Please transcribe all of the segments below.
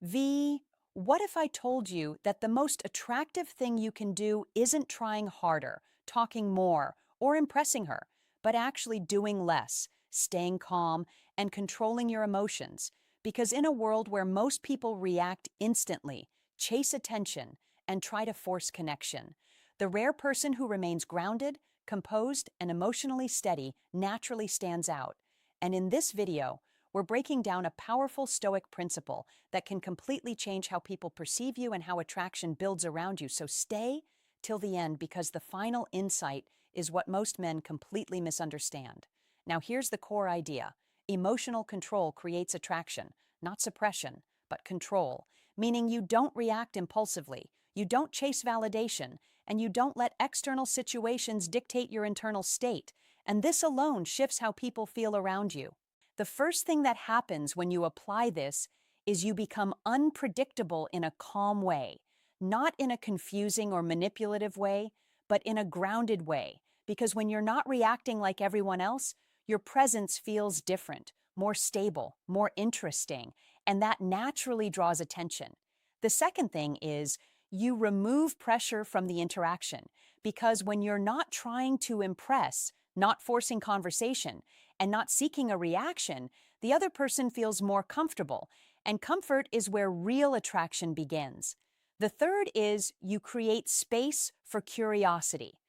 V, what if I told you that the most attractive thing you can do isn't trying harder, talking more, or impressing her, but actually doing less, staying calm, and controlling your emotions? Because in a world where most people react instantly, chase attention, and try to force connection, the rare person who remains grounded, composed, and emotionally steady naturally stands out. And in this video, we're breaking down a powerful Stoic principle that can completely change how people perceive you and how attraction builds around you. So stay till the end because the final insight is what most men completely misunderstand. Now, here's the core idea. Emotional control creates attraction, not suppression, but control, meaning you don't react impulsively, you don't chase validation, and you don't let external situations dictate your internal state. And this alone shifts how people feel around you. The first thing that happens when you apply this is you become unpredictable in a calm way, not in a confusing or manipulative way, but in a grounded way. Because when you're not reacting like everyone else, your presence feels different, more stable, more interesting, and that naturally draws attention. The second thing is you remove pressure from the interaction because when you're not trying to impress, not forcing conversation, and not seeking a reaction, the other person feels more comfortable, and comfort is where real attraction begins. The third is you create space for curiosity.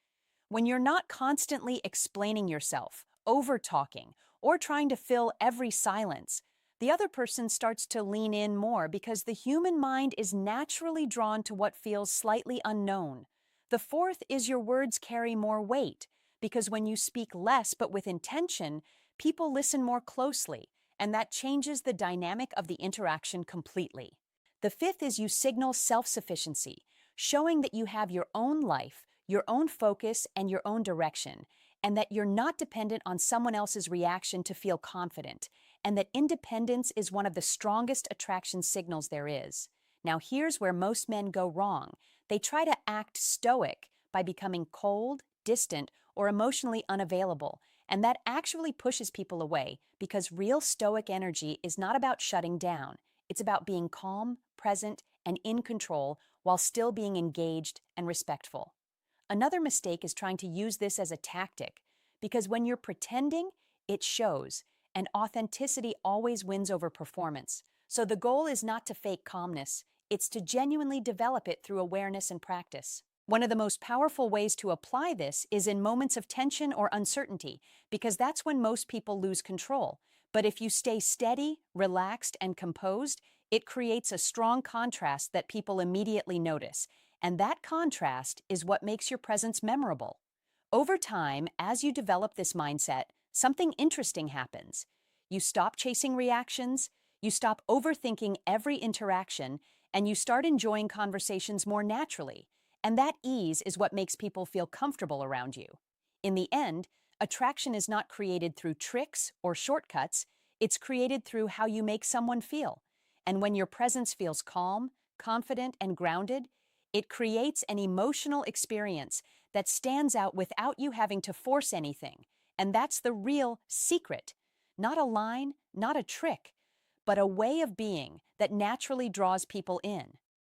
When you're not constantly explaining yourself, over-talking, or trying to fill every silence, the other person starts to lean in more because the human mind is naturally drawn to what feels slightly unknown. The fourth is your words carry more weight because when you speak less but with intention, people listen more closely, and that changes the dynamic of the interaction completely. The fifth is you signal self-sufficiency, showing that you have your own life, your own focus, and your own direction, and that you're not dependent on someone else's reaction to feel confident, and that independence is one of the strongest attraction signals there is. Now, here's where most men go wrong. They try to act stoic by becoming cold, distant, or emotionally unavailable, and that actually pushes people away because real stoic energy is not about shutting down. It's about being calm, present, and in control while still being engaged and respectful. Another mistake is trying to use this as a tactic, because when you're pretending, it shows, and authenticity always wins over performance. So the goal is not to fake calmness, it's to genuinely develop it through awareness and practice. One of the most powerful ways to apply this is in moments of tension or uncertainty, because that's when most people lose control. But if you stay steady, relaxed, and composed, it creates a strong contrast that people immediately notice. And that contrast is what makes your presence memorable. Over time, as you develop this mindset, something interesting happens. You stop chasing reactions, you stop overthinking every interaction, and you start enjoying conversations more naturally. And that ease is what makes people feel comfortable around you. In the end, attraction is not created through tricks or shortcuts, it's created through how you make someone feel. And when your presence feels calm, confident, and grounded, it creates an emotional experience that stands out without you having to force anything. And that's the real secret. Not a line, not a trick, but a way of being that naturally draws people in.